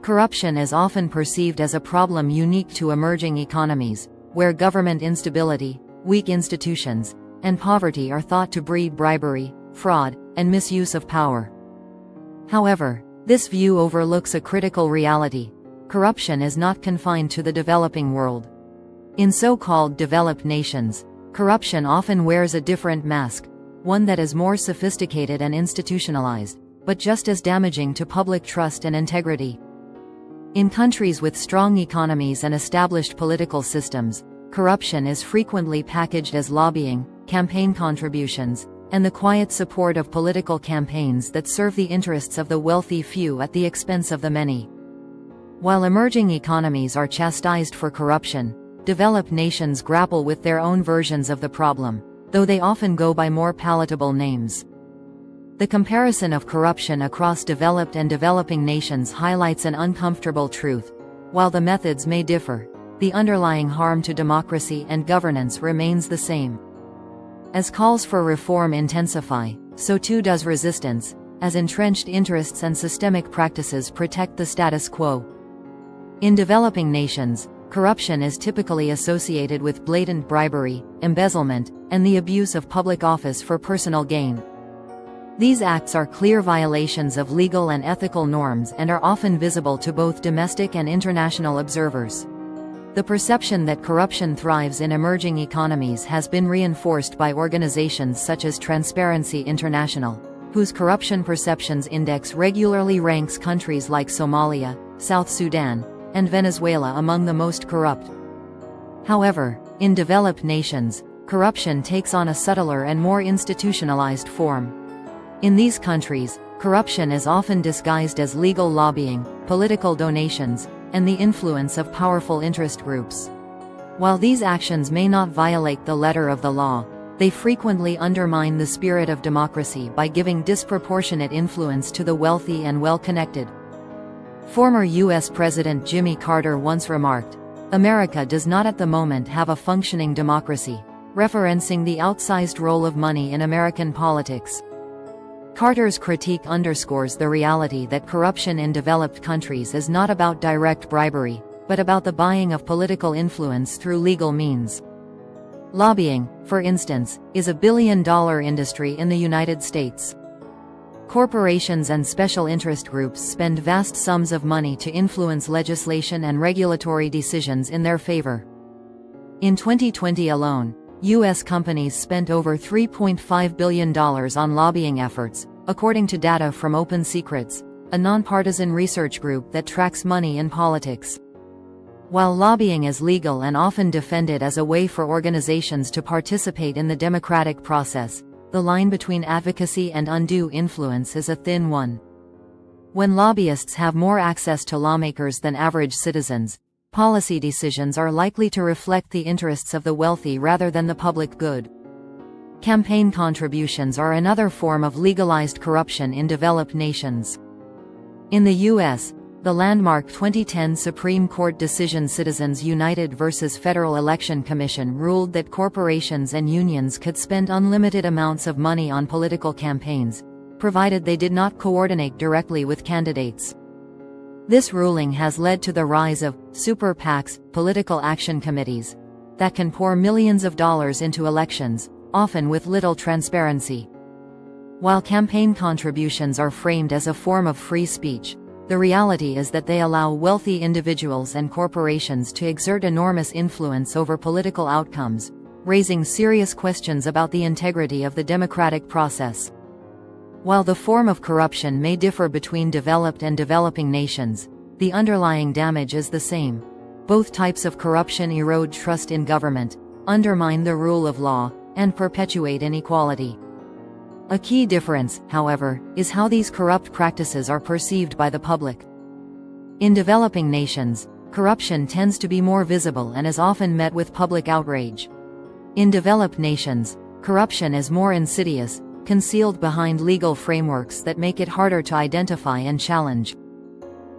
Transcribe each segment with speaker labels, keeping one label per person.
Speaker 1: Corruption is often perceived as a problem unique to emerging economies, where government instability, weak institutions, and poverty are thought to breed bribery, fraud, and misuse of power. However, this view overlooks a critical reality. Corruption is not confined to the developing world. In so-called developed nations, corruption often wears a different mask, one that is more sophisticated and institutionalized, but just as damaging to public trust and integrity. In countries with strong economies and established political systems, corruption is frequently packaged as lobbying, campaign contributions, and the quiet support of political campaigns that serve the interests of the wealthy few at the expense of the many. While emerging economies are chastised for corruption, developed nations grapple with their own versions of the problem, though they often go by more palatable names. The comparison of corruption across developed and developing nations highlights an uncomfortable truth. While the methods may differ, the underlying harm to democracy and governance remains the same. As calls for reform intensify, so too does resistance, as entrenched interests and systemic practices protect the status quo. In developing nations, corruption is typically associated with blatant bribery, embezzlement, and the abuse of public office for personal gain. These acts are clear violations of legal and ethical norms and are often visible to both domestic and international observers. The perception that corruption thrives in emerging economies has been reinforced by organizations such as Transparency International, whose Corruption Perceptions Index regularly ranks countries like Somalia, South Sudan, and Venezuela among the most corrupt. However, in developed nations, corruption takes on a subtler and more institutionalized form. In these countries, corruption is often disguised as legal lobbying, political donations, and the influence of powerful interest groups. While these actions may not violate the letter of the law, they frequently undermine the spirit of democracy by giving disproportionate influence to the wealthy and well-connected. Former U.S. President Jimmy Carter once remarked, "America does not at the moment have a functioning democracy," referencing the outsized role of money in American politics. Carter's critique underscores the reality that corruption in developed countries is not about direct bribery, but about the buying of political influence through legal means. Lobbying, for instance, is a billion-dollar industry in the United States. Corporations and special interest groups spend vast sums of money to influence legislation and regulatory decisions in their favor. In 2020 alone, U.S. companies spent over $3.5 billion on lobbying efforts, according to data from Open Secrets, a nonpartisan research group that tracks money in politics. While lobbying is legal and often defended as a way for organizations to participate in the democratic process, the line between advocacy and undue influence is a thin one. When lobbyists have more access to lawmakers than average citizens, policy decisions are likely to reflect the interests of the wealthy rather than the public good. Campaign contributions are another form of legalized corruption in developed nations. In the U.S., the landmark 2010 Supreme Court decision Citizens United v. Federal Election Commission ruled that corporations and unions could spend unlimited amounts of money on political campaigns, provided they did not coordinate directly with candidates. This ruling has led to the rise of super PACs, political action committees, that can pour millions of dollars into elections, often with little transparency. While campaign contributions are framed as a form of free speech, the reality is that they allow wealthy individuals and corporations to exert enormous influence over political outcomes, raising serious questions about the integrity of the democratic process. While the form of corruption may differ between developed and developing nations, the underlying damage is the same. Both types of corruption erode trust in government, undermine the rule of law, and perpetuate inequality. A key difference, however, is how these corrupt practices are perceived by the public. In developing nations, corruption tends to be more visible and is often met with public outrage. In developed nations, corruption is more insidious, concealed behind legal frameworks that make it harder to identify and challenge.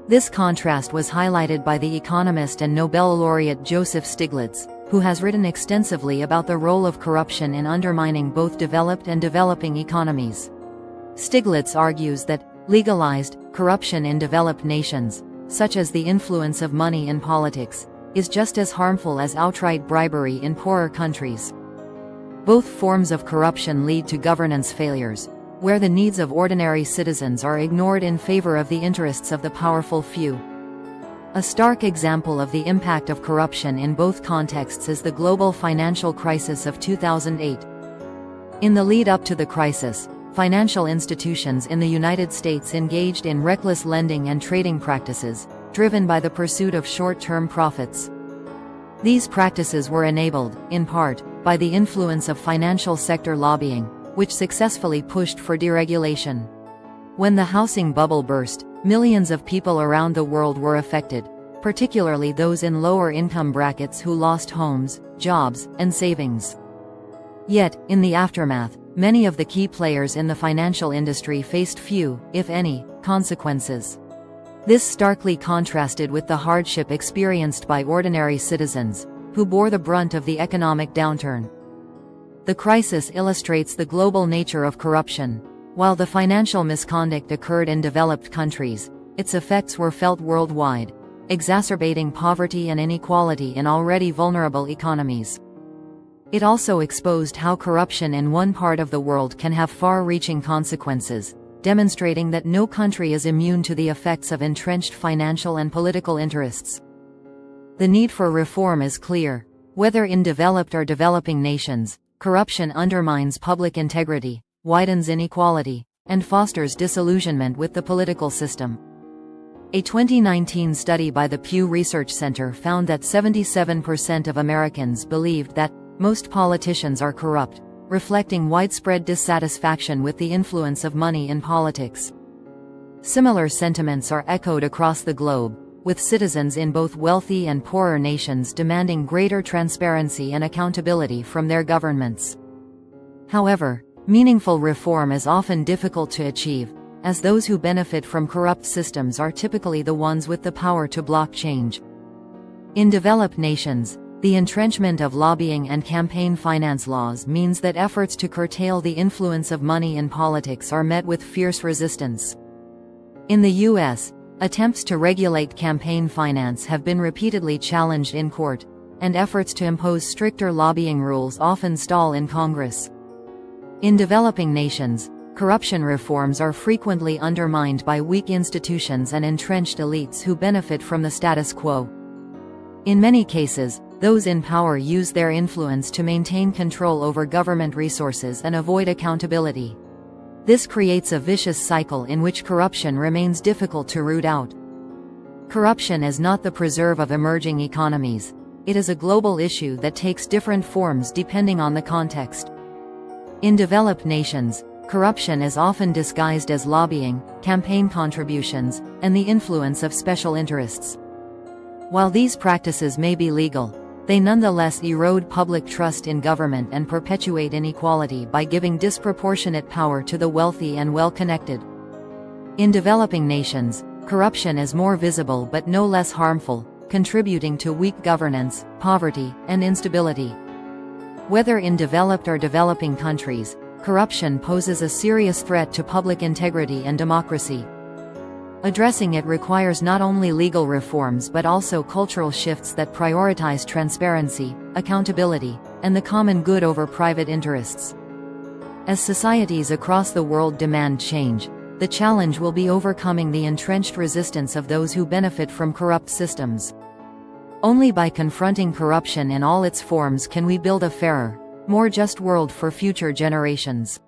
Speaker 1: This contrast was highlighted by the economist and Nobel laureate Joseph Stiglitz, who has written extensively about the role of corruption in undermining both developed and developing economies. Stiglitz argues that legalized corruption in developed nations such as the influence of money in politics, is just as harmful as outright bribery in poorer countries. Both forms of corruption lead to governance failures, where the needs of ordinary citizens are ignored in favor of the interests of the powerful few. A stark example of the impact of corruption in both contexts is the global financial crisis of 2008. In the lead-up to the crisis, financial institutions in the United States engaged in reckless lending and trading practices, driven by the pursuit of short-term profits. These practices were enabled, in part, by the influence of financial sector lobbying, which successfully pushed for deregulation. When the housing bubble burst, millions of people around the world were affected, particularly those in lower income brackets who lost homes, jobs, and savings. Yet, in the aftermath, many of the key players in the financial industry faced few, if any, consequences. This starkly contrasted with the hardship experienced by ordinary citizens, who bore the brunt of the economic downturn. The crisis illustrates the global nature of corruption. While the financial misconduct occurred in developed countries, its effects were felt worldwide, exacerbating poverty and inequality in already vulnerable economies. It also exposed how corruption in one part of the world can have far-reaching consequences, demonstrating that no country is immune to the effects of entrenched financial and political interests. The need for reform is clear. Whether in developed or developing nations, corruption undermines public integrity, widens inequality, and fosters disillusionment with the political system. A 2019 study by the Pew Research Center found that 77% of Americans believed that most politicians are corrupt, reflecting widespread dissatisfaction with the influence of money in politics. Similar sentiments are echoed across the globe, with citizens in both wealthy and poorer nations demanding greater transparency and accountability from their governments. However, meaningful reform is often difficult to achieve, as those who benefit from corrupt systems are typically the ones with the power to block change. In developed nations, the entrenchment of lobbying and campaign finance laws means that efforts to curtail the influence of money in politics are met with fierce resistance. In the U.S., attempts to regulate campaign finance have been repeatedly challenged in court, and efforts to impose stricter lobbying rules often stall in Congress. In developing nations, corruption reforms are frequently undermined by weak institutions and entrenched elites who benefit from the status quo. In many cases, those in power use their influence to maintain control over government resources and avoid accountability. This creates a vicious cycle in which corruption remains difficult to root out. Corruption is not the preserve of emerging economies. It is a global issue that takes different forms depending on the context. In developed nations, corruption is often disguised as lobbying, campaign contributions, and the influence of special interests. While these practices may be legal, they nonetheless erode public trust in government and perpetuate inequality by giving disproportionate power to the wealthy and well-connected. In developing nations, corruption is more visible but no less harmful, contributing to weak governance, poverty, and instability. Whether in developed or developing countries, corruption poses a serious threat to public integrity and democracy. Addressing it requires not only legal reforms but also cultural shifts that prioritize transparency, accountability, and the common good over private interests. As societies across the world demand change, the challenge will be overcoming the entrenched resistance of those who benefit from corrupt systems. Only by confronting corruption in all its forms can we build a fairer, more just world for future generations.